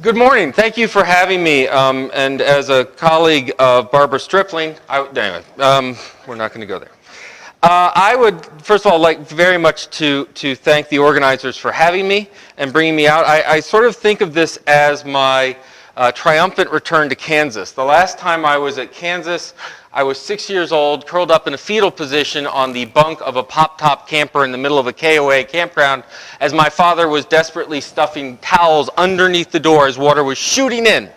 Good morning. Thank you for having me. And as a colleague of Barbara Stripling, anyway, we're not going to go there. I would, first of all, like very much to thank the organizers for having me and bringing me out. I sort of think of this as my triumphant return to Kansas. The last time I was at Kansas, I was 6 years old, curled up in a fetal position on the bunk of a pop-top camper in the middle of a KOA campground as my father was desperately stuffing towels underneath the door as water was shooting in.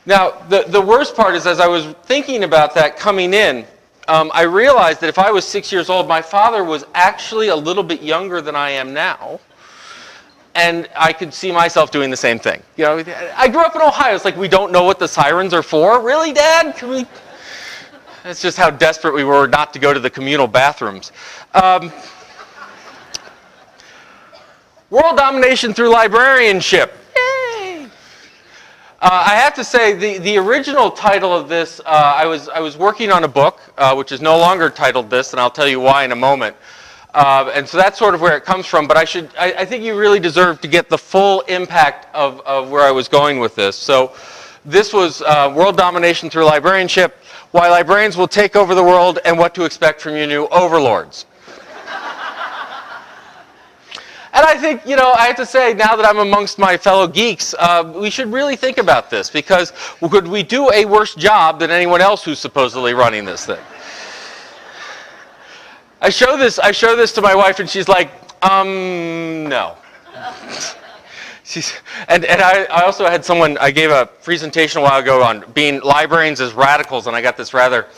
Now, the worst part is as I was thinking about that coming in, I realized that if I was 6 years old, my father was actually a little bit younger than I am now. And I could see myself doing the same thing. You know, I grew up in Ohio. It's like, we don't know what the sirens are for. Really, Dad? Can we? That's just how desperate we were not to go to the communal bathrooms. World domination through librarianship. Yay! I have to say, the original title of this, I was working on a book, which is no longer titled this, and I'll tell you why in a moment. And so that's sort of where it comes from, but I think you really deserve to get the full impact of where I was going with this. So this was World Domination Through Librarianship, Why Librarians Will Take Over the World and What to Expect from Your New Overlords. And I think, you know, I have to say, now that I'm amongst my fellow geeks, we should really think about this, because could we do a worse job than anyone else who's supposedly running this thing? I show this to my wife, and she's like, no. And I also had someone, I gave a presentation a while ago on being librarians as radicals, and I got this rather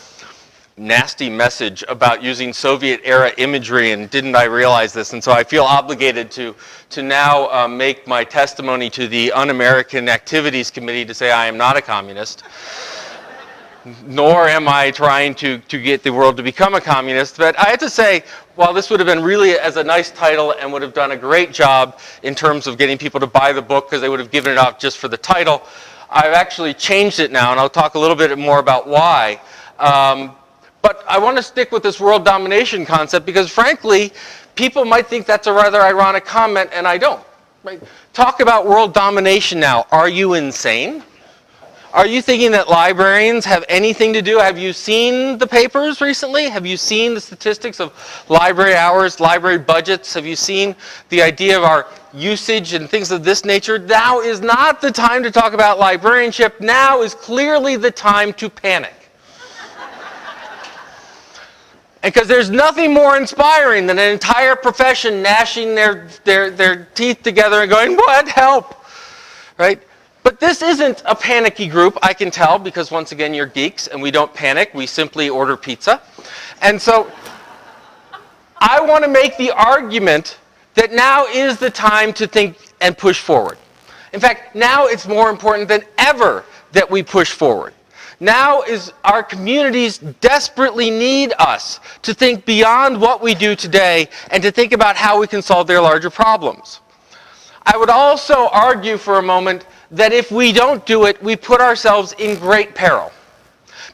nasty message about using Soviet-era imagery, and didn't I realize this? And so I feel obligated to now make my testimony to the Un-American Activities Committee to say I am not a communist. Nor am I trying to get the world to become a communist. But I have to say, while this would have been really as a nice title and would have done a great job in terms of getting people to buy the book because they would have given it out just for the title, I've actually changed it now, and I'll talk a little bit more about why. But I want to stick with this world domination concept because, frankly, people might think that's a rather ironic comment, and I don't. Right? Talk about world domination now. Are you insane? Are you thinking that librarians have anything to do? Have you seen the papers recently? Have you seen the statistics of library hours, library budgets? Have you seen the idea of our usage and things of this nature? Now is not the time to talk about librarianship. Now is clearly the time to panic. And because there's nothing more inspiring than an entire profession gnashing their teeth together and going, what, help, right? But this isn't a panicky group, I can tell, because once again, you're geeks, and we don't panic, we simply order pizza. And so, I want to make the argument that now is the time to think and push forward. In fact, now it's more important than ever that we push forward. Now is our communities desperately need us to think beyond what we do today and to think about how we can solve their larger problems. I would also argue for a moment that if we don't do it, we put ourselves in great peril.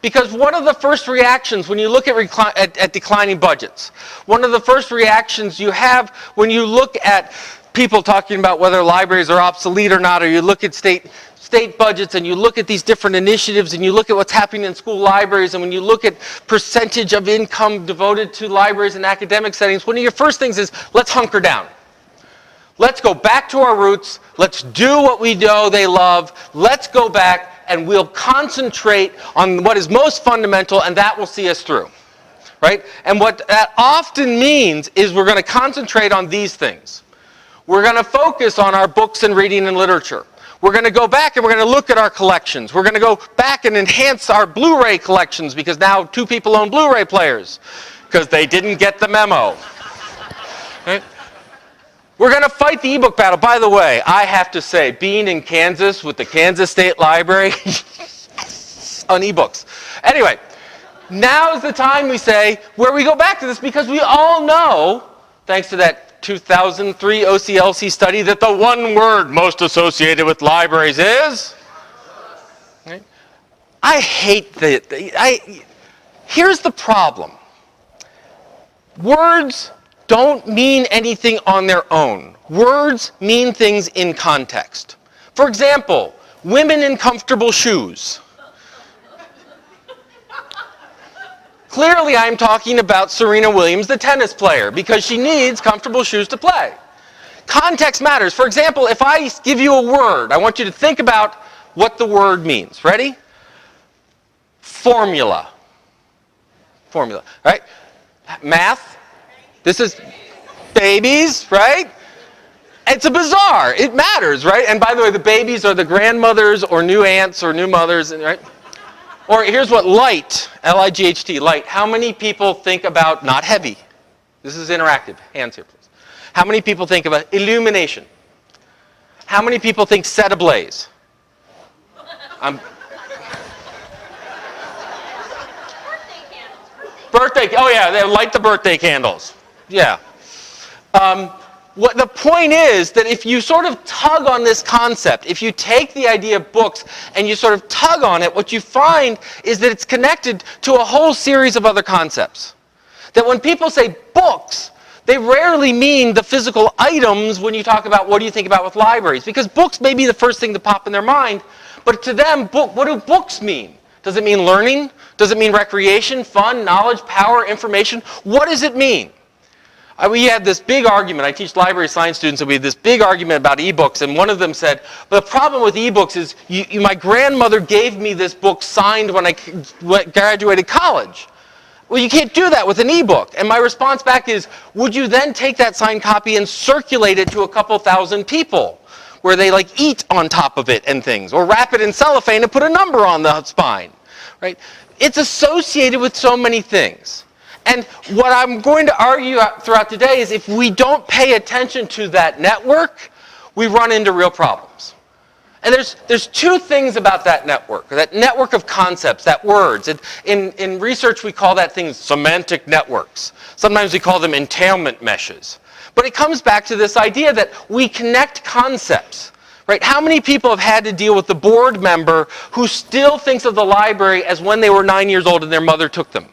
Because one of the first reactions when you look at declining budgets, one of the first reactions you have when you look at people talking about whether libraries are obsolete or not, or you look at state budgets and you look at these different initiatives and you look at what's happening in school libraries, and when you look at percentage of income devoted to libraries in academic settings, one of your first things is, let's hunker down. Let's go back to our roots. Let's do what we know they love. Let's go back and we'll concentrate on what is most fundamental, and that will see us through. Right? And what that often means is we're going to concentrate on these things. We're going to focus on our books and reading and literature. We're going to go back and we're going to look at our collections. We're going to go back and enhance our Blu-ray collections because now 2 people own Blu-ray players because they didn't get the memo. Right? We're going to fight the ebook battle. By the way, I have to say, being in Kansas with the Kansas State Library on ebooks. Anyway, now is the time we say where we go back to this, because we all know, thanks to that 2003 OCLC study, that the one word most associated with libraries is? Right? I hate here's the problem. Words don't mean anything on their own. Words mean things in context. For example, women in comfortable shoes. Clearly, I'm talking about Serena Williams, the tennis player, because she needs comfortable shoes to play. Context matters. For example, if I give you a word, I want you to think about what the word means. Ready? Formula. Formula, right? Math. This is babies, right? It's a bizarre. It matters, right? And by the way, the babies are the grandmothers or new aunts or new mothers, right? Or here's what light, L-I-G-H-T, light. How many people think about not heavy? This is interactive. Hands here, please. How many people think about illumination? How many people think set ablaze? Birthday, oh yeah, they light the birthday candles. Yeah. What the point is that if you sort of tug on this concept, if you take the idea of books and you sort of tug on it, what you find is that it's connected to a whole series of other concepts. That when people say books, they rarely mean the physical items when you talk about what do you think about with libraries. Because books may be the first thing to pop in their mind, but to them, what do books mean? Does it mean learning? Does it mean recreation, fun, knowledge, power, information? What does it mean? We had this big argument. I teach library science students, and we had this big argument about ebooks, and one of them said, the problem with ebooks is my grandmother gave me this book signed when I graduated college. Well, you can't do that with an ebook. And my response back is, would you then take that signed copy and circulate it to a couple thousand people, where they like eat on top of it and things, or wrap it in cellophane and put a number on the spine, right? It's associated with so many things. And what I'm going to argue throughout today is if we don't pay attention to that network, we run into real problems. And there's two things about that network of concepts, that words. In research, we call that things semantic networks. Sometimes we call them entailment meshes. But it comes back to this idea that we connect concepts. Right? How many people have had to deal with the board member who still thinks of the library as when they were 9 years old and their mother took them?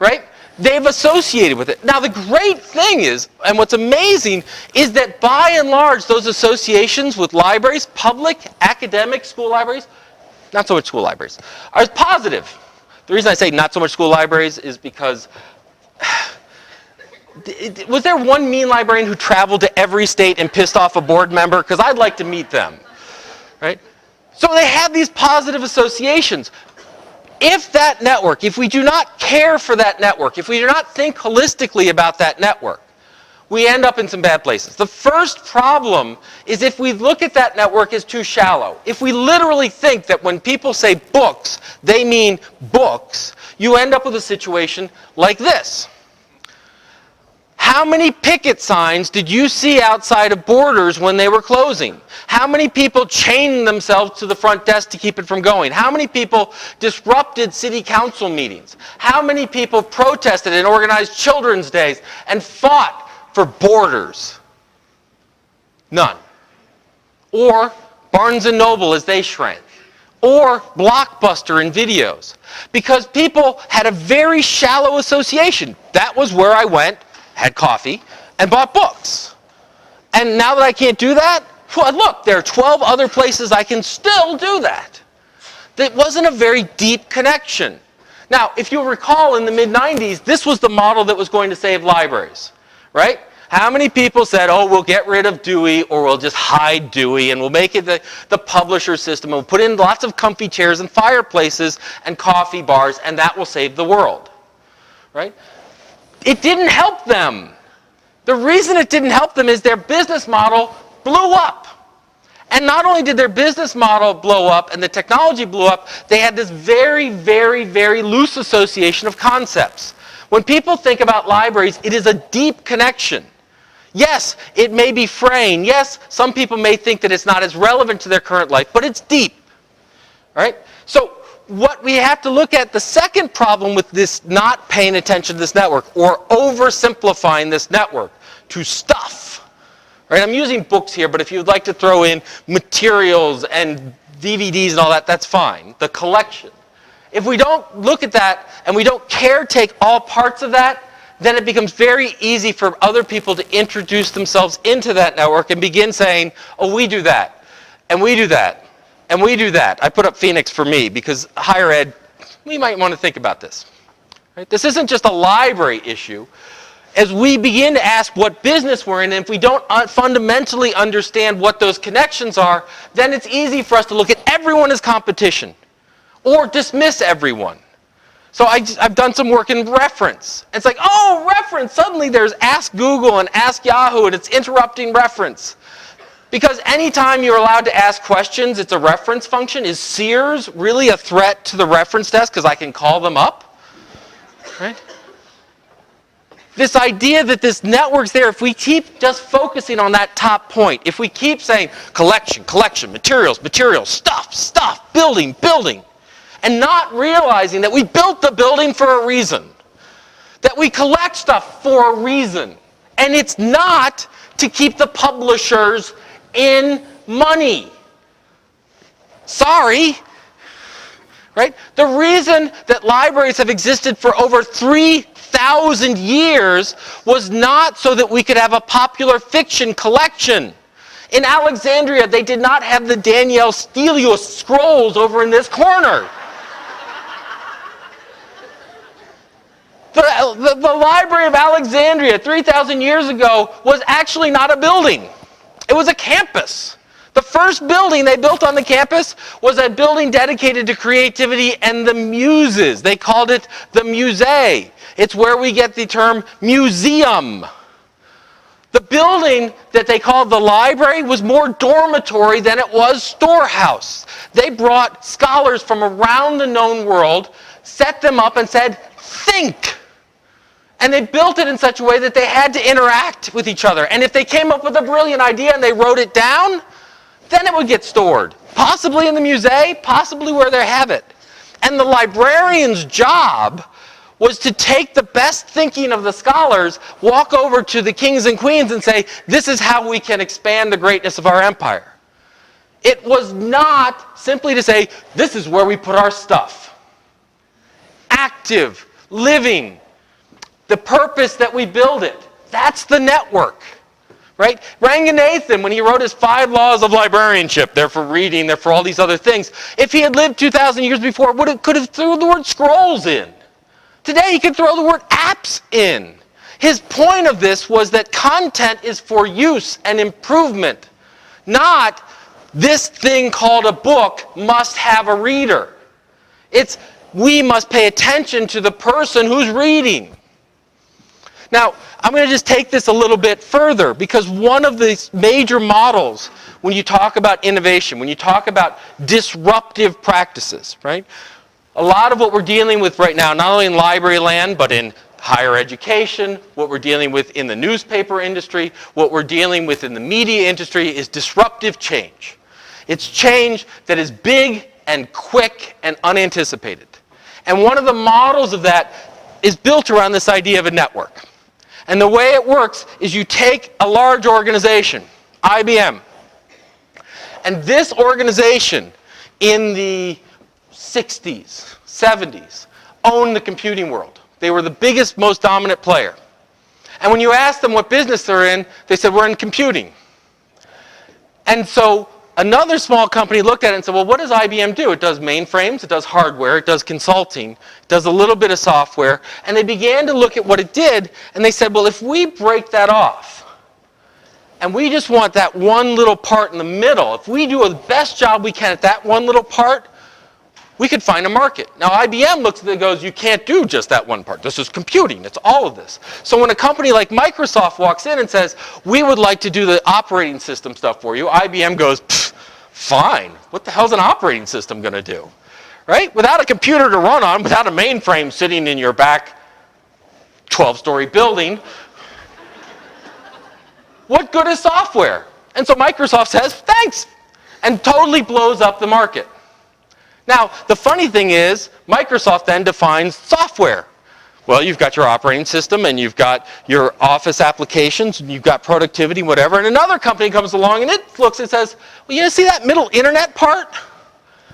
Right? They've associated with it. Now the great thing is, and what's amazing, is that by and large those associations with libraries, public, academic, school libraries, not so much school libraries, are positive. The reason I say not so much school libraries is because was there one mean librarian who traveled to every state and pissed off a board member? Because I'd like to meet them. Right? So they have these positive associations. If that network, if we do not care for that network, if we do not think holistically about that network, we end up in some bad places. The first problem is if we look at that network as too shallow. If we literally think that when people say books, they mean books, you end up with a situation like this. How many picket signs did you see outside of Borders when they were closing? How many people chained themselves to the front desk to keep it from going? How many people disrupted city council meetings? How many people protested and organized children's days and fought for Borders? None. Or Barnes & Noble as they shrank. Or Blockbuster in videos. Because people had a very shallow association. That was where I went, had coffee, and bought books. And now that I can't do that, well, look, there are 12 other places I can still do that. That wasn't a very deep connection. Now, if you'll recall in the mid-90s, this was the model that was going to save libraries, right? How many people said, oh, we'll get rid of Dewey, or we'll just hide Dewey, and we'll make it the publisher system, and we'll put in lots of comfy chairs and fireplaces and coffee bars, and that will save the world, right? It didn't help them. The reason it didn't help them is their business model blew up. And not only did their business model blow up and the technology blew up, they had this very, very, very loose association of concepts. When people think about libraries, it is a deep connection. Yes, it may be fraying. Yes, some people may think that it's not as relevant to their current life, but it's deep. Right? So what we have to look at, the second problem with this not paying attention to this network or oversimplifying this network to stuff. Right? I'm using books here, but if you'd like to throw in materials and DVDs and all that, that's fine. The collection. If we don't look at that and we don't take all parts of that, then it becomes very easy for other people to introduce themselves into that network and begin saying, oh, we do that, and we do that, and we do that. I put up Phoenix for me because higher ed, we might want to think about this. Right? This isn't just a library issue. As we begin to ask what business we're in, and if we don't fundamentally understand what those connections are, then it's easy for us to look at everyone as competition or dismiss everyone. So I've done some work in reference. It's like, oh, reference! Suddenly there's Ask Google and Ask Yahoo, and it's interrupting reference. Because anytime you're allowed to ask questions, it's a reference function. Is Sears really a threat to the reference desk because I can call them up? Right? This idea that this network's there, if we keep just focusing on that top point, if we keep saying collection, collection, materials, materials, stuff, stuff, building, building, and not realizing that we built the building for a reason, that we collect stuff for a reason, and it's not to keep the publishers in money. Sorry. Right? The reason that libraries have existed for over 3,000 years was not so that we could have a popular fiction collection. In Alexandria, they did not have the Danielle Stelios scrolls over in this corner. The Library of Alexandria 3,000 years ago was actually not a building. It was a campus. The first building they built on the campus was a building dedicated to creativity and the muses. They called it the Musée. It's where we get the term museum. The building that they called the library was more dormitory than it was storehouse. They brought scholars from around the known world, set them up and said, think. And they built it in such a way that they had to interact with each other. And if they came up with a brilliant idea and they wrote it down, then it would get stored. Possibly in the museum, possibly where they have it. And the librarian's job was to take the best thinking of the scholars, walk over to the kings and queens and say, this is how we can expand the greatness of our empire. It was not simply to say, this is where we put our stuff. Active, living, the purpose that we build it. That's the network. Right? Ranganathan, when he wrote his 5 laws of librarianship, they're for reading, they're for all these other things. If he had lived 2,000 years before, could have thrown the word scrolls in. Today, he could throw the word apps in. His point of this was that content is for use and improvement, not this thing called a book must have a reader. It's we must pay attention to the person who's reading. Now, I'm going to just take this a little bit further because one of the major models when you talk about innovation, when you talk about disruptive practices, right? A lot of what we're dealing with right now, not only in library land, but in higher education, what we're dealing with in the newspaper industry, what we're dealing with in the media industry is disruptive change. It's change that is big and quick and unanticipated. And one of the models of that is built around this idea of a network. And the way it works is you take a large organization, IBM, and this organization in the 60s, 70s, owned the computing world. They were the biggest, most dominant player. And when you asked them what business they're in, they said, we're in computing. And so another small company looked at it and said, well, what does IBM do? It does mainframes, it does hardware, it does consulting, it does a little bit of software. And they began to look at what it did, and they said, well, if we break that off, and we just want that one little part in the middle, if we do the best job we can at that one little part, we could find a market. Now, IBM looks at it and goes, you can't do just that one part. This is computing. It's all of this. So when a company like Microsoft walks in and says, we would like to do the operating system stuff for you, IBM goes, fine. What the hell's an operating system going to do? Right? Without a computer to run on, without a mainframe sitting in your back 12-story building, what good is software? And so Microsoft says, thanks, and totally blows up the market. Now, the funny thing is, Microsoft then defines software. Well, you've got your operating system, and you've got your office applications, and you've got productivity, whatever, and another company comes along, and it looks and says, well, you see that middle internet part?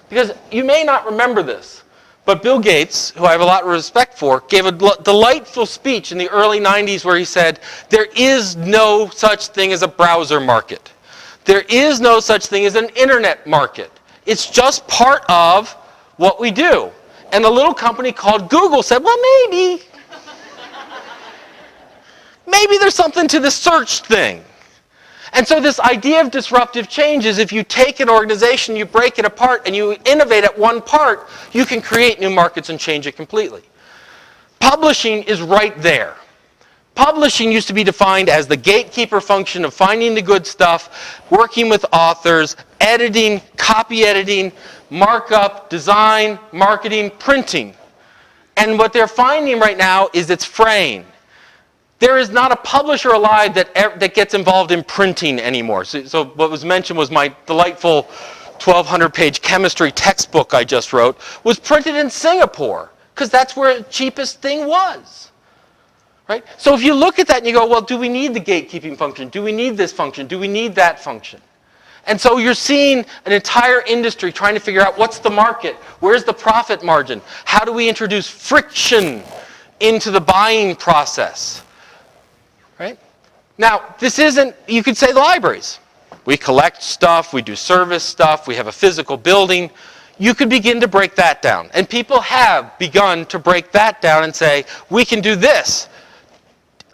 Because you may not remember this, But Bill Gates, who I have a lot of respect for, gave a delightful speech in the early 90s where he said, there is no such thing as a browser market. There is no such thing as an internet market. It's just part of what we do. And a little company called Google said, well, maybe there's something to the search thing. And so this idea of disruptive change is if you take an organization, you break it apart, and you innovate at one part, you can create new markets and change it completely. Publishing is right there. Publishing used to be defined as the gatekeeper function of finding the good stuff, working with authors, editing, copy editing, markup, design, marketing, printing. And what they're finding right now is it's fraying. There is not a publisher alive that gets involved in printing anymore. So what was mentioned was my delightful 1,200-page chemistry textbook I just wrote was printed in Singapore because that's where the cheapest thing was. Right? So if you look at that and you go, well, do we need the gatekeeping function? Do we need this function? Do we need that function? And so you're seeing an entire industry trying to figure out what's the market? Where's the profit margin? How do we introduce friction into the buying process? Right? Now, this isn't, you could say the libraries. We collect stuff, we do service stuff, we have a physical building. You could begin to break that down. And people have begun to break that down and say, we can do this.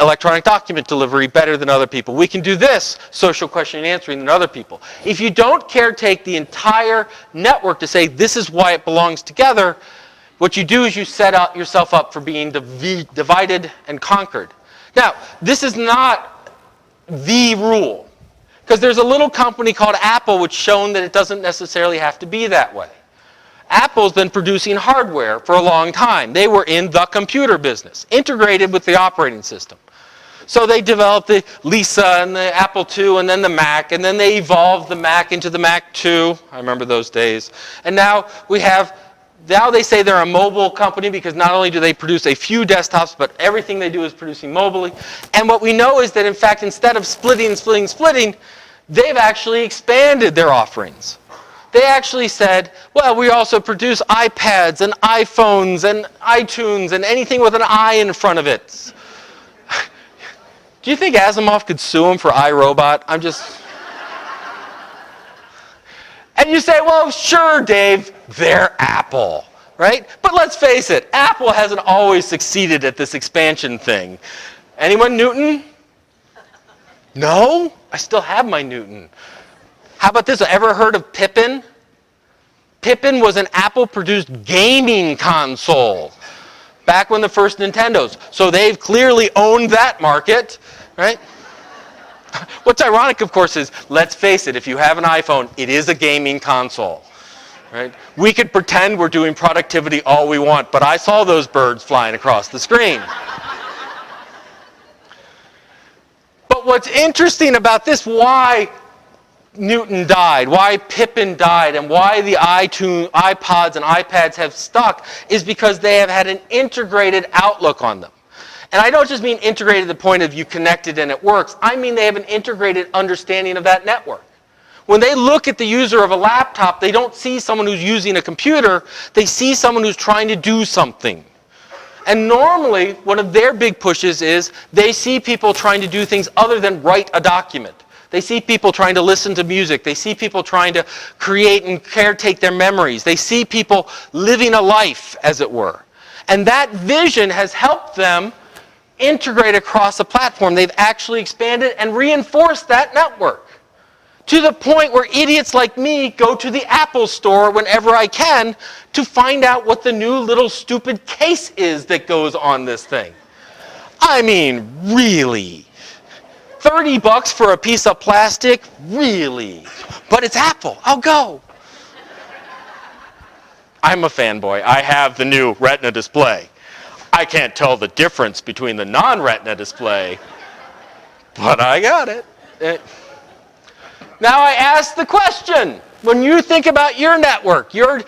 Electronic document delivery better than other people. We can do this, social question and answering, than other people. If you don't caretake the entire network to say this is why it belongs together, what you do is you set yourself up for being divided and conquered. Now, this is not the rule, because there's a little company called Apple which shown that it doesn't necessarily have to be that way. Apple's been producing hardware for a long time. They were in the computer business, integrated with the operating system. So they developed the Lisa and the Apple II and then the Mac, and then they evolved the Mac into the Mac II. I remember those days. And now they say they're a mobile company because not only do they produce a few desktops, but everything they do is producing mobilely. And what we know is that, in fact, instead of splitting, they've actually expanded their offerings. They actually said, well, we also produce iPads and iPhones and iTunes and anything with an I in front of it. Do you think Asimov could sue him for iRobot? And you say, well, sure, Dave, they're Apple, right? But let's face it, Apple hasn't always succeeded at this expansion thing. Anyone Newton? No? I still have my Newton. How about this? Ever heard of Pippin? Pippin was an Apple-produced gaming console back when the first Nintendos. So they've clearly owned that market, right? What's ironic, of course, is, let's face it, if you have an iPhone, it is a gaming console, right? We could pretend we're doing productivity all we want, but I saw those birds flying across the screen. But what's interesting about this, why Newton died, why Pippin died, and why the iPods and iPads have stuck is because they have had an integrated outlook on them. And I don't just mean integrated to the point of you connected and it works. I mean they have an integrated understanding of that network. When they look at the user of a laptop, they don't see someone who's using a computer. They see someone who's trying to do something. And normally, one of their big pushes is they see people trying to do things other than write a document. They see people trying to listen to music. They see people trying to create and caretake their memories. They see people living a life, as it were. And that vision has helped them integrate across a platform. They've actually expanded and reinforced that network to the point where idiots like me go to the Apple store whenever I can to find out what the new little stupid case is that goes on this thing. I mean, really? $30 for a piece of plastic? Really? But it's Apple. I'll go. I'm a fanboy. I have the new Retina display. I can't tell the difference between the non-Retina display, but I got it. Now I ask the question, when you think about your network, your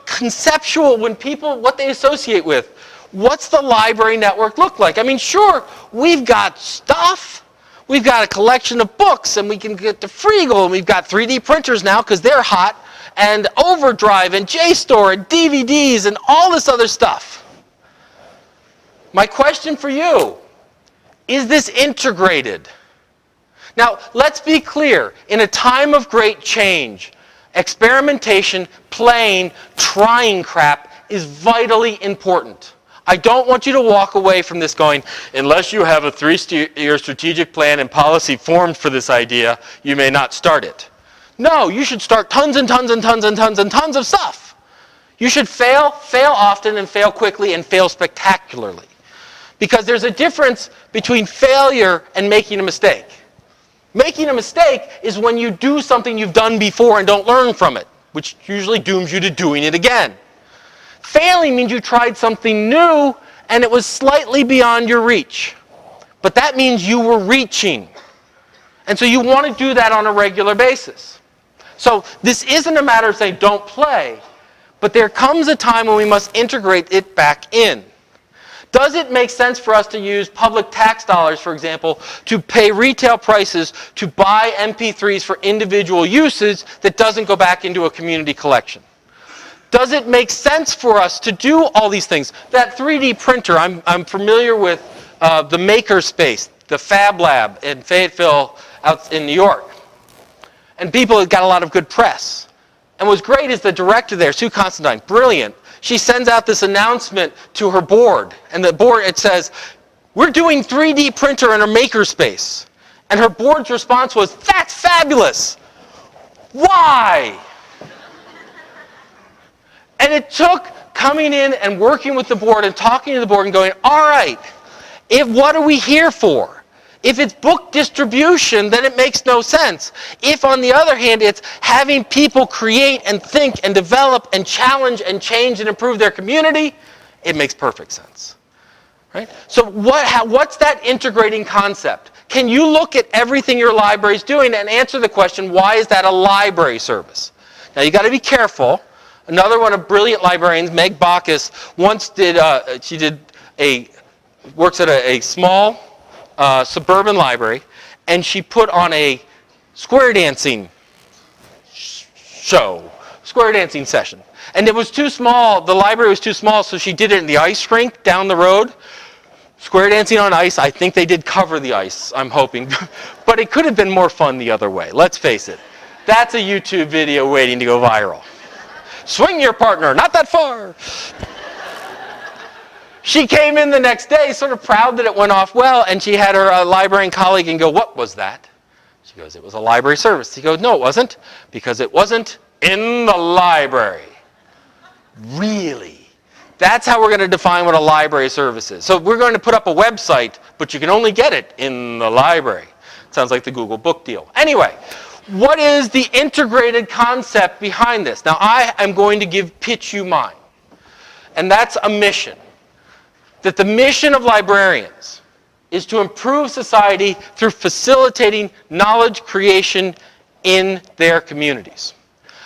conceptual, when people, what they associate with, what's the library network look like? I mean, sure, we've got stuff. We've got a collection of books, and we can get to Freegal, and we've got 3D printers now because they're hot, and Overdrive, and JSTOR, and DVDs, and all this other stuff. My question for you, is this integrated? Now, let's be clear. In a time of great change, experimentation, playing, trying crap is vitally important. I don't want you to walk away from this going, unless you have a 3-year strategic plan and policy formed for this idea, you may not start it. No, you should start tons and tons and tons and tons and tons of stuff. You should fail often, and fail quickly, and fail spectacularly. Because there's a difference between failure and making a mistake. Making a mistake is when you do something you've done before and don't learn from it, which usually dooms you to doing it again. Failing means you tried something new and it was slightly beyond your reach. But that means you were reaching. And so you want to do that on a regular basis. So this isn't a matter of saying don't play, but there comes a time when we must integrate it back in. Does it make sense for us to use public tax dollars, for example, to pay retail prices to buy MP3s for individual uses that doesn't go back into a community collection? Does it make sense for us to do all these things? That 3D printer, I'm familiar with the Makerspace, the Fab Lab in Fayetteville out in New York. And people have got a lot of good press. And what's great is the director there, Sue Constantine, brilliant. She sends out this announcement to her board. And the board, it says, we're doing 3D printer in our Makerspace. And her board's response was, that's fabulous. Why? And it took coming in and working with the board and talking to the board and going, all right, what are we here for? If it's book distribution, then it makes no sense. If, on the other hand, it's having people create and think and develop and challenge and change and improve their community, it makes perfect sense. Right? So what's that integrating concept? Can you look at everything your library is doing and answer the question, why is that a library service? Now, you got to be careful. Another one of brilliant librarians, Meg Bacchus, once works at a small suburban library, and she put on a square dancing square dancing session. And it was too small, the library was too small, so she did it in the ice rink down the road. Square dancing on ice, I think they did cover the ice, I'm hoping. But it could have been more fun the other way, let's face it. That's a YouTube video waiting to go viral. Swing your partner, not that far. She came in the next day sort of proud that it went off well, and she had her librarian colleague and go, what was that? She goes, it was a library service. He goes, no, it wasn't, because it wasn't in the library. Really? That's how we're going to define what a library service is. So we're going to put up a website, but you can only get it in the library. Sounds like the Google book deal. Anyway, what is the integrated concept behind this? Now, I am going to pitch you mine. And that's a mission. That the mission of librarians is to improve society through facilitating knowledge creation in their communities.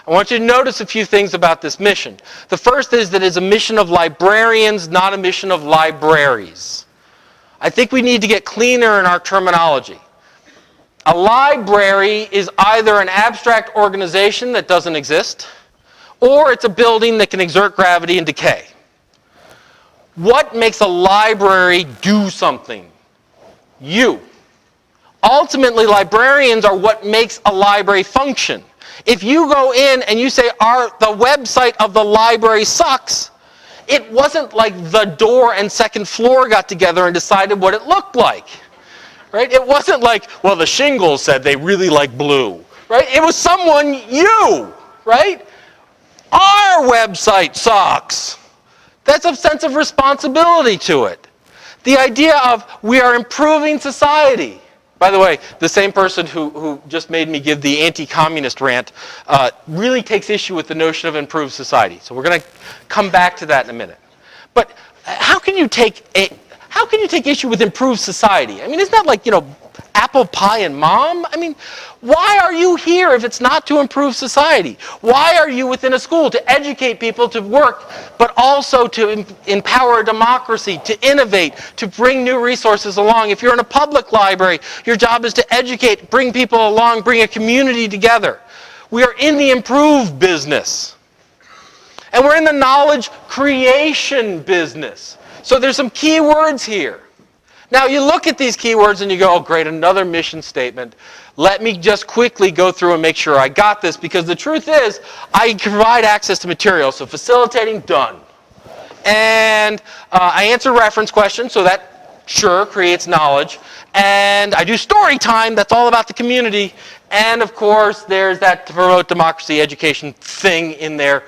I want you to notice a few things about this mission. The first is that it's a mission of librarians, not a mission of libraries. I think we need to get cleaner in our terminology. A library is either an abstract organization that doesn't exist, or it's a building that can exert gravity and decay. What makes a library do something? You. Ultimately, librarians are what makes a library function. If you go in and you say, the website of the library sucks, it wasn't like the door and second floor got together and decided what it looked like. Right? It wasn't like, well, the shingles said they really like blue. Right? It was someone, you. Right? Our website sucks. That's a sense of responsibility to it. The idea of we are improving society. By the way, the same person who just made me give the anti-communist rant really takes issue with the notion of improved society. So we're going to come back to that in a minute. But how can you take issue with improved society? I mean, isn't that like, apple pie and mom? I mean, why are you here if it's not to improve society? Why are you within a school? To educate people to work, but also to empower a democracy, to innovate, to bring new resources along. If you're in a public library, your job is to educate, bring people along, bring a community together. We are in the improve business. And we're in the knowledge creation business. So there's some key words here. Now you look at these keywords and you go, oh great, another mission statement. Let me just quickly go through and make sure I got this, because the truth is, I provide access to material, so facilitating, done. And I answer reference questions, so that sure creates knowledge. And I do story time, that's all about the community. And of course, there's that to promote democracy education thing in there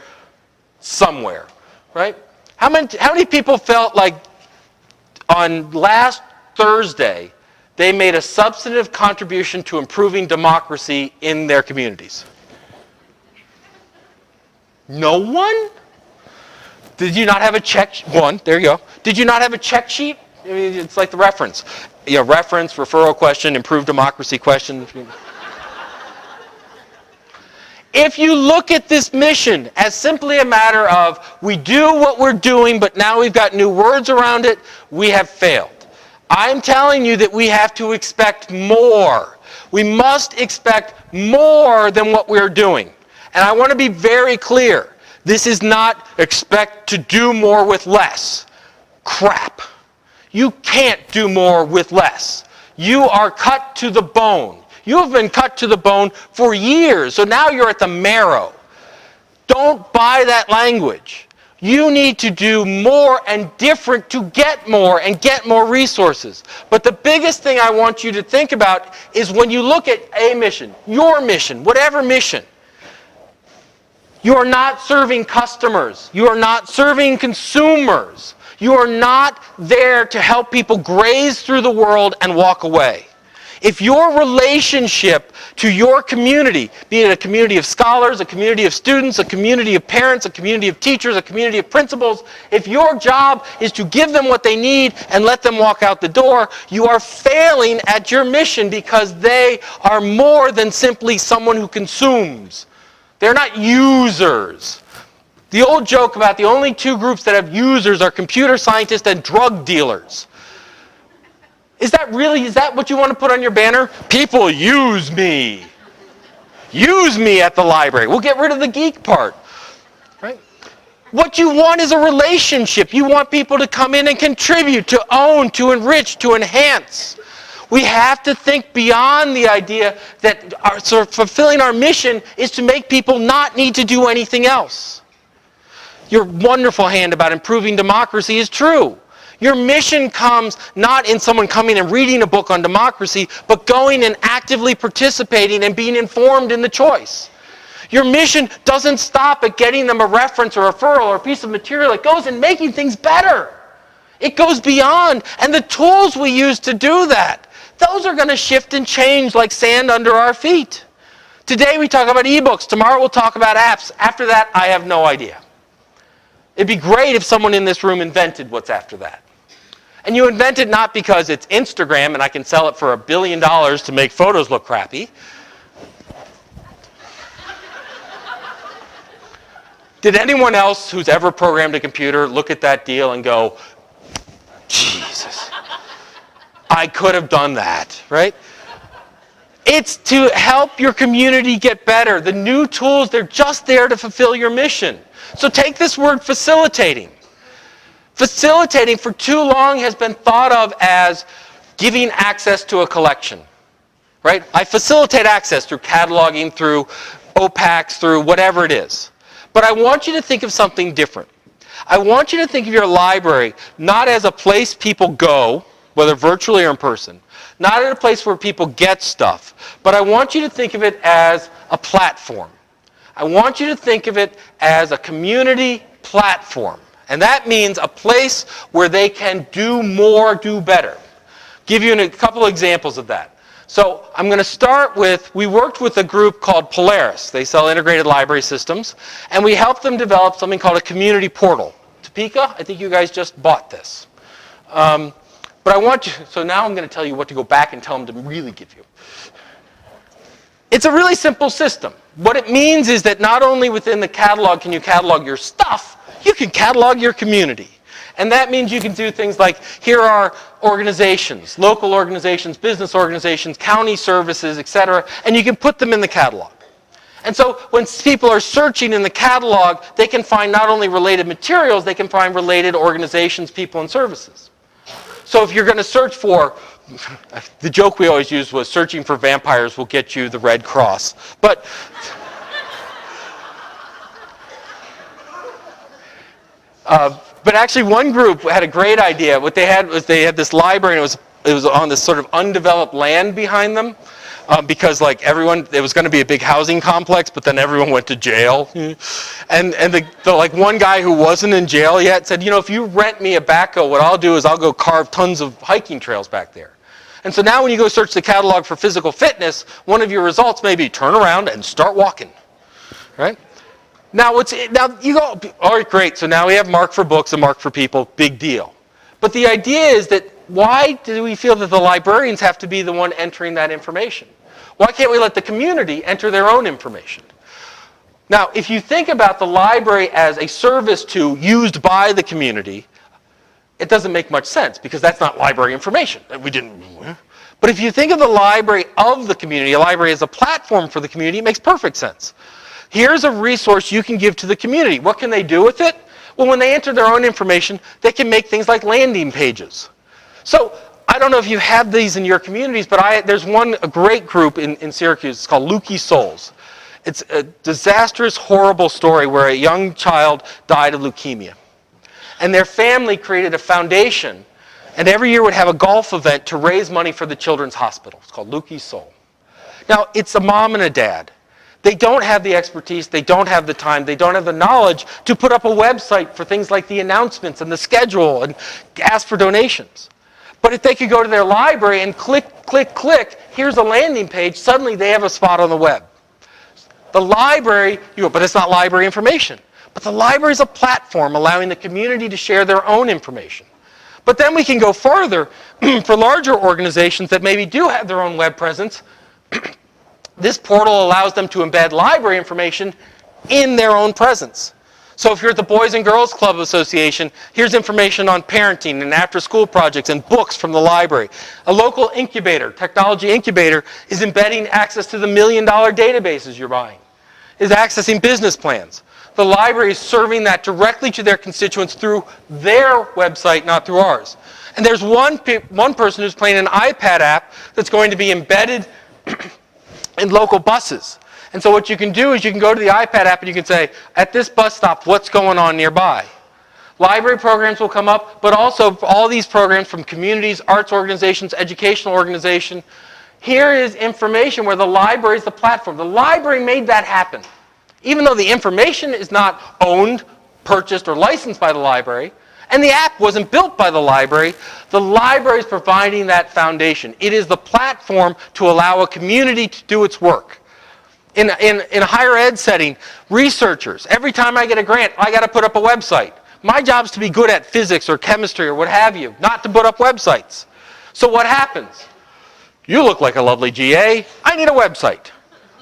somewhere, right? How many people felt like on last Thursday, they made a substantive contribution to improving democracy in their communities? No one? Did you not have a check? One, there you go. Did you not have a check sheet? I mean, it's like the reference. You know, reference, referral question, improved democracy question. If you look at this mission as simply a matter of we do what we're doing, but now we've got new words around it, we have failed. I'm telling you that we have to expect more. We must expect more than what we're doing. And I want to be very clear. This is not expect to do more with less. Crap. You can't do more with less. You are cut to the bone. You have been cut to the bone for years, so now you're at the marrow. Don't buy that language. You need to do more and different to get more and get more resources. But the biggest thing I want you to think about is when you look at a mission, your mission, whatever mission, you are not serving customers. You are not serving consumers. You are not there to help people graze through the world and walk away. If your relationship to your community, be it a community of scholars, a community of students, a community of parents, a community of teachers, a community of principals, if your job is to give them what they need and let them walk out the door, you are failing at your mission because they are more than simply someone who consumes. They're not users. The old joke about the only two groups that have users are computer scientists and drug dealers. Is that what you want to put on your banner? People use me. Use me at the library. We'll get rid of the geek part. Right? What you want is a relationship. You want people to come in and contribute, to own, to enrich, to enhance. We have to think beyond the idea that fulfilling our mission is to make people not need to do anything else. Your wonderful hand about improving democracy is true. Your mission comes not in someone coming and reading a book on democracy, but going and actively participating and being informed in the choice. Your mission doesn't stop at getting them a reference or a referral or a piece of material. It goes in making things better. It goes beyond. And the tools we use to do that, those are going to shift and change like sand under our feet. Today we talk about ebooks. Tomorrow we'll talk about apps. After that, I have no idea. It'd be great if someone in this room invented what's after that. And you invent it not because it's Instagram and I can sell it for $1 billion to make photos look crappy. Did anyone else who's ever programmed a computer look at that deal and go, Jesus, I could have done that, right? It's to help your community get better. The new tools, they're just there to fulfill your mission. So take this word facilitating. Facilitating for too long has been thought of as giving access to a collection, right? I facilitate access through cataloging, through OPACs, through whatever it is. But I want you to think of something different. I want you to think of your library not as a place people go, whether virtually or in person, not as a place where people get stuff, but I want you to think of it as a platform. I want you to think of it as a community platform. And that means a place where they can do more, do better. Give you a couple examples of that. So I'm going to start with, we worked with a group called Polaris. They sell integrated library systems. And we helped them develop something called a community portal. Topeka, I think you guys just bought this. But I want you, so now I'm going to tell you what to go back and tell them to really give you. It's a really simple system. What it means is that not only within the catalog can you catalog your stuff, you can catalog your community. And that means you can do things like, here are organizations, local organizations, business organizations, county services, etc., and you can put them in the catalog. And so when people are searching in the catalog, they can find not only related materials, they can find related organizations, people, and services. So if you're going to search for, the joke we always used was searching for vampires will get you the Red Cross. But actually one group had a great idea. What they had was they had this library, and it was on this sort of undeveloped land behind them. Because like everyone, it was going to be a big housing complex, but then everyone went to jail. And the like one guy who wasn't in jail yet said, you know, if you rent me a backhoe, what I'll do is I'll go carve tons of hiking trails back there. And so now when you go search the catalog for physical fitness, one of your results may be turn around and start walking, right? Now you go, all right, great. So now we have Mark for books and Mark for people, big deal. But the idea is that why do we feel that the librarians have to be the one entering that information? Why can't we let the community enter their own information? Now, if you think about the library as a service to used by the community, it doesn't make much sense because that's not library information. But if you think of the library of the community, a library as a platform for the community, it makes perfect sense. Here's a resource you can give to the community. What can they do with it? Well, when they enter their own information, they can make things like landing pages. So I don't know if you have these in your communities, but there's a great group in Syracuse. It's called Lucky Souls. It's a disastrous, horrible story where a young child died of leukemia. And their family created a foundation, and every year would have a golf event to raise money for the children's hospital. It's called Lucky Soul. Now, it's a mom and a dad. They don't have the expertise, they don't have the time, they don't have the knowledge to put up a website for things like the announcements and the schedule and ask for donations. But if they could go to their library and click, click, click, here's a landing page, suddenly they have a spot on the web. The library, but it's not library information. But the library is a platform allowing the community to share their own information. But then we can go further for larger organizations that maybe do have their own web presence. This portal allows them to embed library information in their own presence. So if you're at the Boys and Girls Club Association, here's information on parenting and after-school projects and books from the library. A local incubator, technology incubator, is embedding access to the $1 million databases you're buying, is accessing business plans. The library is serving that directly to their constituents through their website, not through ours. And there's one person who's playing an iPad app that's going to be embedded in local buses. And so what you can do is you can go to the iPad app and you can say, at this bus stop, what's going on nearby? Library programs will come up, but also all these programs from communities, arts organizations, educational organizations. Here is information where the library is the platform. The library made that happen. Even though the information is not owned, purchased, or licensed by the library, and the app wasn't built by the library is providing that foundation. It is the platform to allow a community to do its work. In a higher ed setting, researchers, every time I get a grant, I got to put up a website. My job is to be good at physics or chemistry or what have you, not to put up websites. So what happens? You look like a lovely GA. I need a website.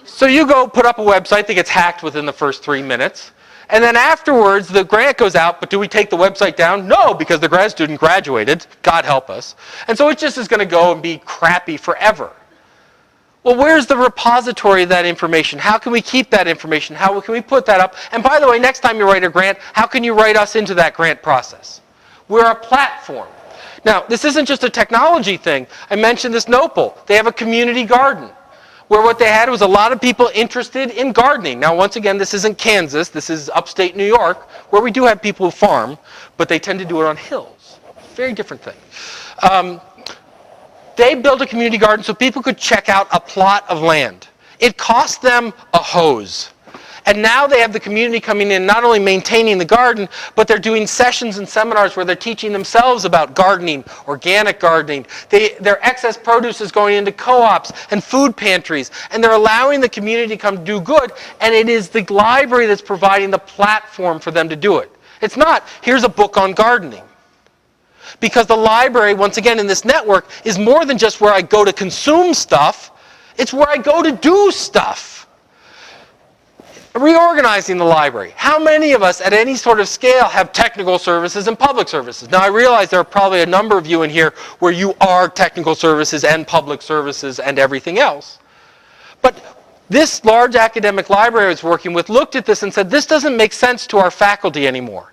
So you go put up a website that gets hacked within the first 3 minutes. And then afterwards, the grant goes out, but do we take the website down? No, because the grad student graduated. God help us. And so it just is going to go and be crappy forever. Well, where's the repository of that information? How can we keep that information? How can we put that up? And by the way, next time you write a grant, how can you write us into that grant process? We're a platform. Now, this isn't just a technology thing. I mentioned this Nopal. They have a community garden where what they had was a lot of people interested in gardening. Now, once again, this isn't Kansas. This is upstate New York, where we do have people who farm, but they tend to do it on hills. Very different thing. They built a community garden so people could check out a plot of land. It cost them a hose. And now they have the community coming in, not only maintaining the garden, but they're doing sessions and seminars where they're teaching themselves about gardening, organic gardening. Their excess produce is going into co-ops and food pantries, and they're allowing the community to come do good, and it is the library that's providing the platform for them to do it. It's not, here's a book on gardening. Because the library, once again, in this network, is more than just where I go to consume stuff. It's where I go to do stuff. Reorganizing the library. How many of us at any sort of scale have technical services and public services? Now, I realize there are probably a number of you in here where you are technical services and public services and everything else. But this large academic library I was working with looked at this and said, this doesn't make sense to our faculty anymore.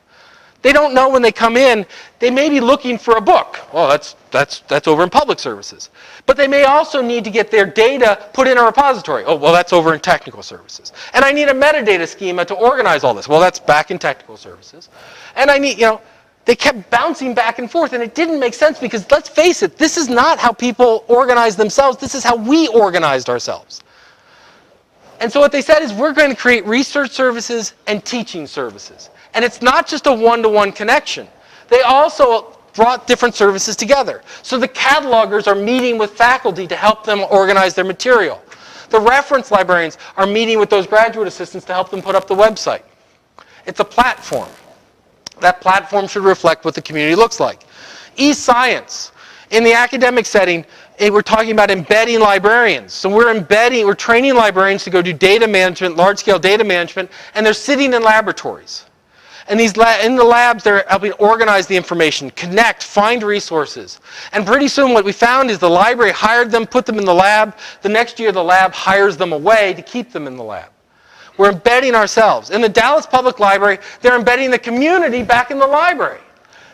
They don't know when they come in, they may be looking for a book. Well, that's over in public services. But they may also need to get their data put in a repository. Oh, well, that's over in technical services. And I need a metadata schema to organize all this. Well, that's back in technical services. And I need, they kept bouncing back and forth, and it didn't make sense because, let's face it, this is not how people organize themselves. This is how we organized ourselves. And so what they said is, we're going to create research services and teaching services. And it's not just a one-to-one connection. They also brought different services together. So the catalogers are meeting with faculty to help them organize their material. The reference librarians are meeting with those graduate assistants to help them put up the website. It's a platform. That platform should reflect what the community looks like. E-science. In the academic setting, we're talking about embedding librarians. So we're training librarians to go do data management, large-scale data management, and they're sitting in laboratories. And in the labs, they're helping organize the information, connect, find resources. And pretty soon what we found is the library hired them, put them in the lab. The next year, the lab hires them away to keep them in the lab. We're embedding ourselves. In the Dallas Public Library, they're embedding the community back in the library.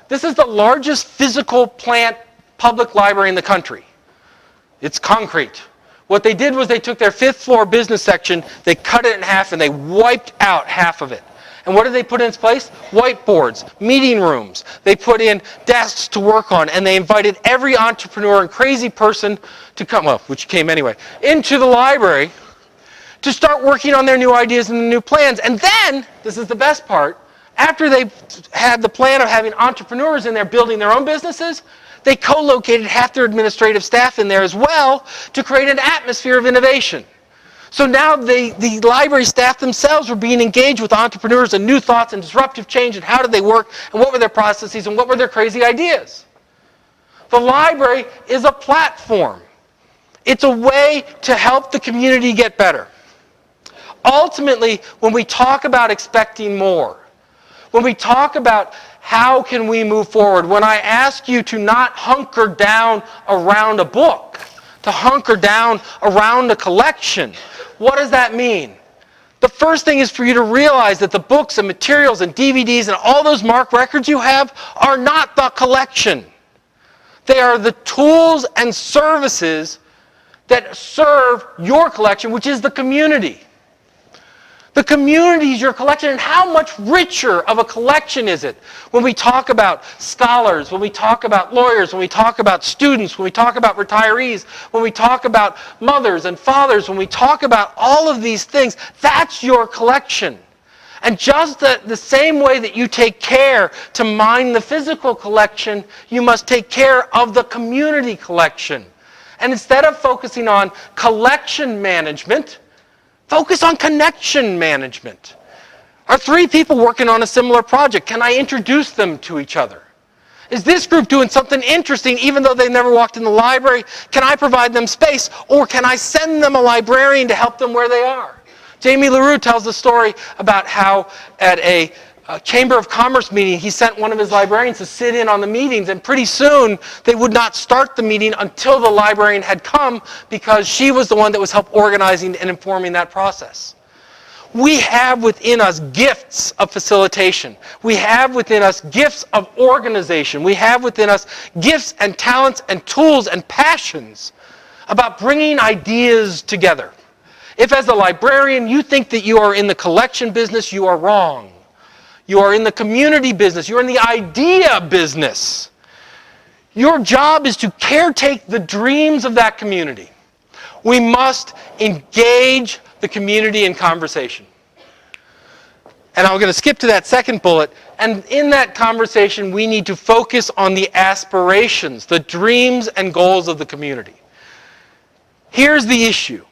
This is the largest physical plant public library in the country. It's concrete. What they did was they took their 5th floor business section, they cut it in half, and they wiped out half of it. And what did they put in its place? Whiteboards, meeting rooms. They put in desks to work on, and they invited every entrepreneur and crazy person to come, well, which came anyway, into the library to start working on their new ideas and new plans. And then, this is the best part, after they had the plan of having entrepreneurs in there building their own businesses, they co-located half their administrative staff in there as well to create an atmosphere of innovation. So now the library staff themselves were being engaged with entrepreneurs and new thoughts and disruptive change and how did they work and what were their processes and what were their crazy ideas. The library is a platform. It's a way to help the community get better. Ultimately, when we talk about expecting more, when we talk about how can we move forward, when I ask you to not hunker down around a book, to hunker down around a collection, what does that mean? The first thing is for you to realize that the books and materials and DVDs and all those MARC records you have are not the collection. They are the tools and services that serve your collection, which is the community. The community is your collection, and how much richer of a collection is it when we talk about scholars, when we talk about lawyers, when we talk about students, when we talk about retirees, when we talk about mothers and fathers, when we talk about all of these things, that's your collection. And just the same way that you take care to mine the physical collection, you must take care of the community collection. And instead of focusing on collection management, focus on connection management. Are 3 people working on a similar project? Can I introduce them to each other? Is this group doing something interesting even though they never walked in the library? Can I provide them space, or can I send them a librarian to help them where they are? Jamie LaRue tells the story about how at a Chamber of Commerce meeting, he sent one of his librarians to sit in on the meetings, and pretty soon they would not start the meeting until the librarian had come because she was the one that was help organizing and informing that process. We have within us gifts of facilitation. We have within us gifts of organization. We have within us gifts and talents and tools and passions about bringing ideas together. If as a librarian you think that you are in the collection business, you are wrong. You are in the community business. You're in the idea business. Your job is to caretake the dreams of that community. We must engage the community in conversation. And I'm going to skip to that second bullet. And in that conversation, we need to focus on the aspirations, the dreams and goals of the community. Here's the issue.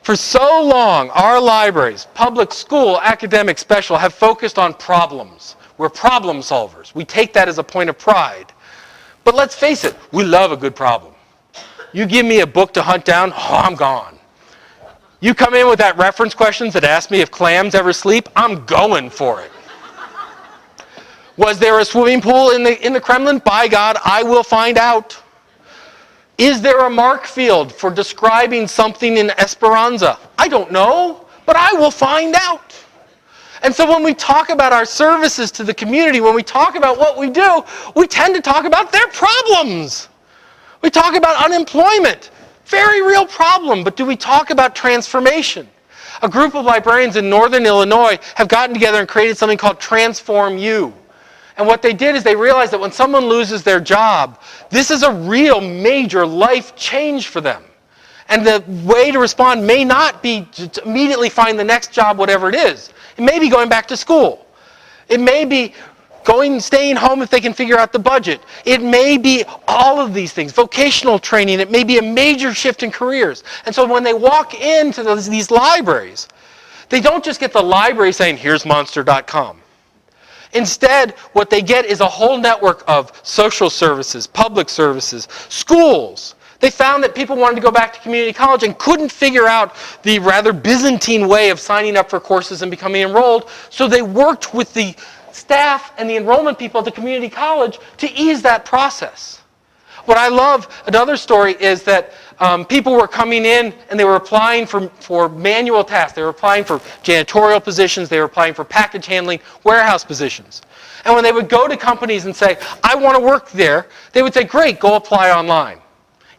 For so long, our libraries, public, school, academic, special, have focused on problems. We're problem solvers. We take that as a point of pride. But let's face it, we love a good problem. You give me a book to hunt down, oh, I'm gone. You come in with that reference questions that ask me if clams ever sleep, I'm going for it. Was there a swimming pool in the Kremlin? By God, I will find out. Is there a mark field for describing something in Esperanza? I don't know, but I will find out. And so when we talk about our services to the community, when we talk about what we do, we tend to talk about their problems. We talk about unemployment. Very real problem, but do we talk about transformation? A group of librarians in northern Illinois have gotten together and created something called Transform You. And what they did is they realized that when someone loses their job, this is a real major life change for them. And the way to respond may not be to immediately find the next job, whatever it is. It may be going back to school. It may be staying home if they can figure out the budget. It may be all of these things. Vocational training. It may be a major shift in careers. And so when they walk into these libraries, they don't just get the library saying, here's monster.com. Instead, what they get is a whole network of social services, public services, schools. They found that people wanted to go back to community college and couldn't figure out the rather Byzantine way of signing up for courses and becoming enrolled, so they worked with the staff and the enrollment people at the community college to ease that process. What I love, another story, is that people were coming in and they were applying for manual tasks. They were applying for janitorial positions. They were applying for package handling, warehouse positions. And when they would go to companies and say, I want to work there, they would say, great, go apply online.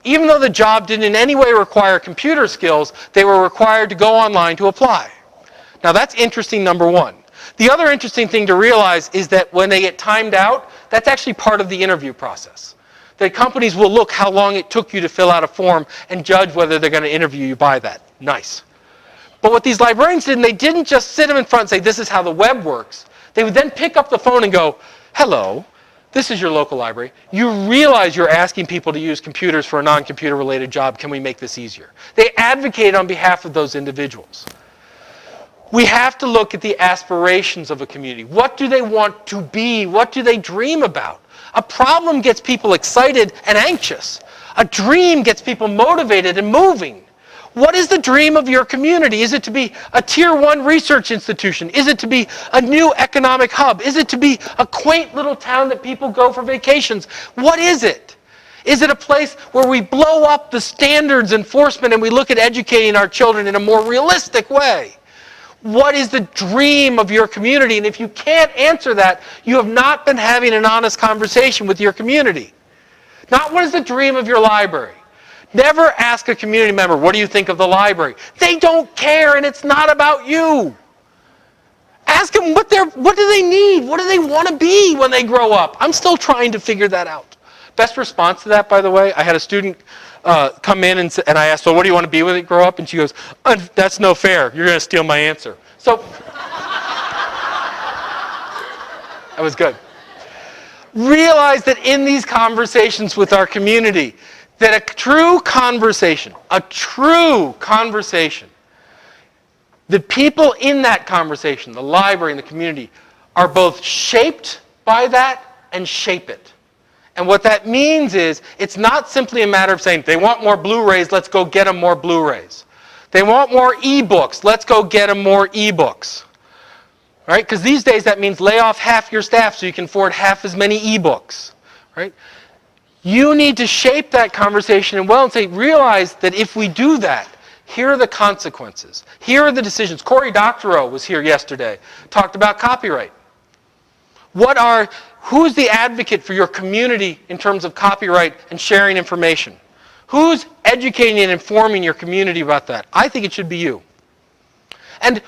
Even though the job didn't in any way require computer skills, they were required to go online to apply. Now that's interesting, number one. The other interesting thing to realize is that when they get timed out, that's actually part of the interview process. The companies will look how long it took you to fill out a form and judge whether they're going to interview you by that. Nice. But what these librarians did, they didn't just sit them in front and say, this is how the web works. They would then pick up the phone and go, hello, this is your local library. You realize you're asking people to use computers for a non-computer related job. Can we make this easier? They advocated on behalf of those individuals. We have to look at the aspirations of a community. What do they want to be? What do they dream about? A problem gets people excited and anxious. A dream gets people motivated and moving. What is the dream of your community? Is it to be a tier 1 research institution? Is it to be a new economic hub? Is it to be a quaint little town that people go for vacations? What is it? Is it a place where we blow up the standards enforcement and we look at educating our children in a more realistic way? What is the dream of your community? And if you can't answer that, you have not been having an honest conversation with your community. Not what is the dream of your library. Never ask a community member, what do you think of the library? They don't care, and it's not about you. Ask them what do they need? What do they want to be when they grow up? I'm still trying to figure that out. Best response to that, by the way, I had a student come in and I asked, well, what do you want to be when you grow up? And she goes, that's no fair. You're going to steal my answer. So, that was good. Realize that in these conversations with our community, that a true conversation, the people in that conversation, the library and the community, are both shaped by that and shape it. And what that means is, it's not simply a matter of saying, they want more Blu-rays, let's go get them more Blu-rays. They want more e-books, let's go get them more e-books. Right? Because these days that means lay off half your staff so you can afford half as many e-books. Right? You need to shape that conversation and say, realize that if we do that, here are the consequences. Here are the decisions. Cory Doctorow was here yesterday, talked about copyright. Who's the advocate for your community in terms of copyright and sharing information? Who's educating and informing your community about that? I think it should be you. And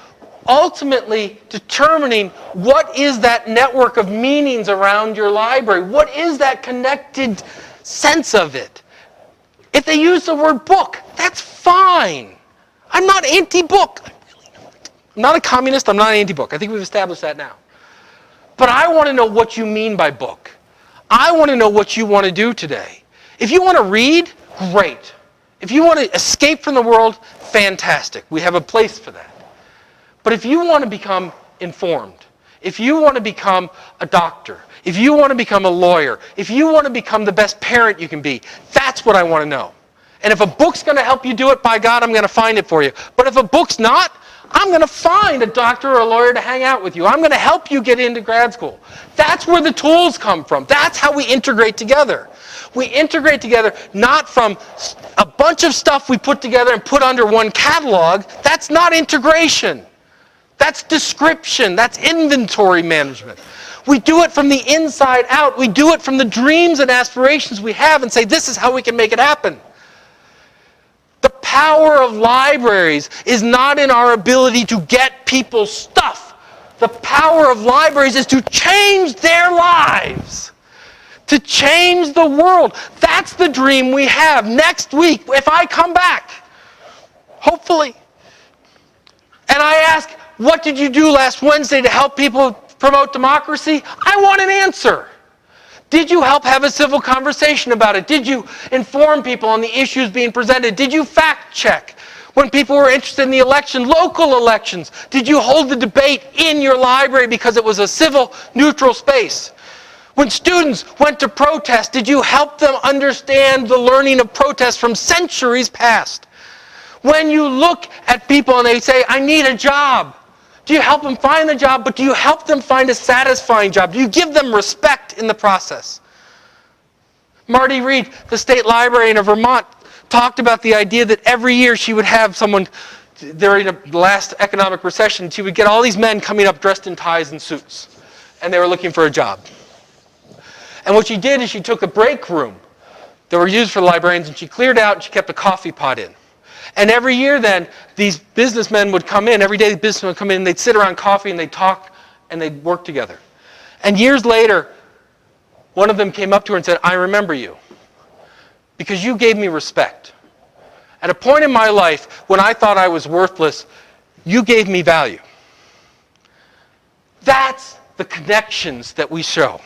ultimately determining what is that network of meanings around your library. What is that connected sense of it? If they use the word book, that's fine. I'm not anti-book. I'm not a communist, I'm not anti-book. I think we've established that now. But I want to know what you mean by book. I want to know what you want to do today. If you want to read, great. If you want to escape from the world, fantastic. We have a place for that. But if you want to become informed, If you want to become a doctor, if you want to become a lawyer, if you want to become the best parent you can be, that's what I want to know. And if a book's going to help you do it, by God, I'm going to find it for you. But if a book's not, I'm going to find a doctor or a lawyer to hang out with you. I'm going to help you get into grad school. That's where the tools come from. That's how we integrate together. We integrate together not from a bunch of stuff we put together and put under one catalog. That's not integration. That's description. That's inventory management. We do it from the inside out. We do it from the dreams and aspirations we have and say, this is how we can make it happen. The power of libraries is not in our ability to get people stuff. The power of libraries is to change their lives. To change the world. That's the dream we have. Next week, if I come back, hopefully, and I ask, what did you do last Wednesday to help people promote democracy? I want an answer. Did you help have a civil conversation about it? Did you inform people on the issues being presented? Did you fact check when people were interested in the election, local elections? Did you hold the debate in your library because it was a civil, neutral space? When students went to protest, did you help them understand the learning of protest from centuries past? When you look at people and they say, I need a job, do you help them find the job, but do you help them find a satisfying job? Do you give them respect in the process? Marty Reed, the state librarian of Vermont, talked about the idea that every year she would have someone, during the last economic recession, she would get all these men coming up dressed in ties and suits, and they were looking for a job. And what she did is she took a break room that were used for the librarians, and she cleared out and she kept a coffee pot in. And every year then, these businessmen would come in. Every day the businessmen would come in, they'd sit around coffee and they'd talk and they'd work together. And years later, one of them came up to her and said, I remember you because you gave me respect. At a point in my life when I thought I was worthless, you gave me value. That's the connections that we show.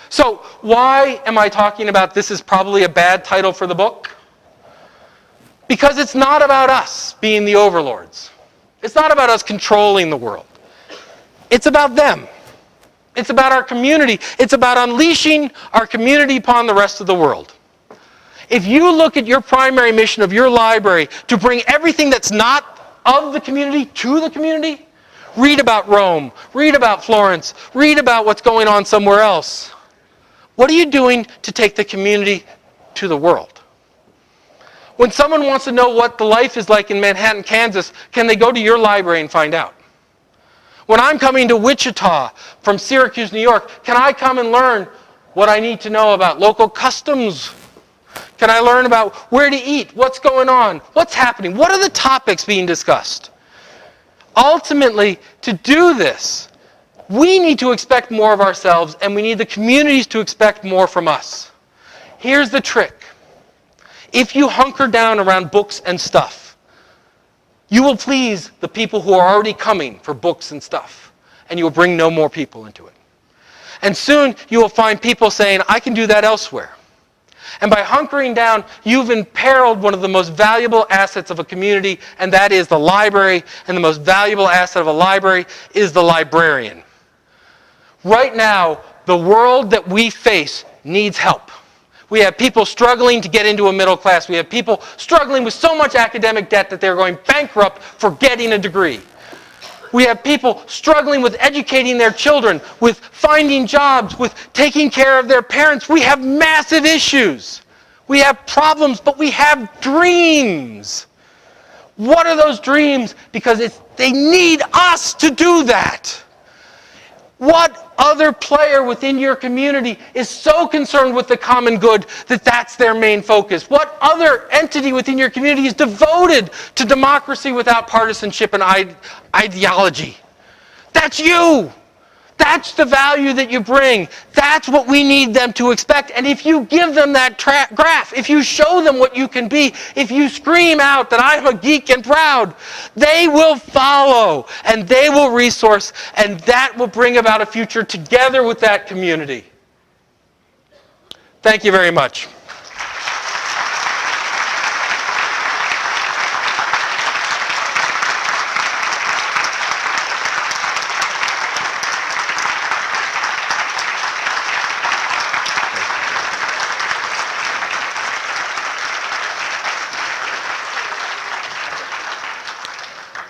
So why am I talking about this is probably a bad title for the book? Because it's not about us being the overlords. It's not about us controlling the world. It's about them. It's about our community. It's about unleashing our community upon the rest of the world. If you look at your primary mission of your library to bring everything that's not of the community to the community, read about Rome, read about Florence, read about what's going on somewhere else. What are you doing to take the community to the world? When someone wants to know what the life is like in Manhattan, Kansas, can they go to your library and find out? When I'm coming to Wichita from Syracuse, New York, can I come and learn what I need to know about local customs? Can I learn about where to eat? What's going on? What's happening? What are the topics being discussed? Ultimately, to do this, we need to expect more of ourselves, and we need the communities to expect more from us. Here's the trick. If you hunker down around books and stuff, you will please the people who are already coming for books and stuff, and you will bring no more people into it. And soon you will find people saying, I can do that elsewhere. And by hunkering down, you've imperiled one of the most valuable assets of a community, and that is the library, and the most valuable asset of a library is the librarian. Right now, the world that we face needs help. We have people struggling to get into a middle class. We have people struggling with so much academic debt that they're going bankrupt for getting a degree. We have people struggling with educating their children, with finding jobs, with taking care of their parents. We have massive issues. We have problems, but we have dreams. What are those dreams? Because they need us to do that. What other player within your community is so concerned with the common good that that's their main focus? What other entity within your community is devoted to democracy without partisanship and ideology? That's you. That's the value that you bring. That's what we need them to expect. And if you give them that graph, if you show them what you can be, if you scream out that I'm a geek and proud, they will follow and they will resource, and that will bring about a future together with that community. Thank you very much.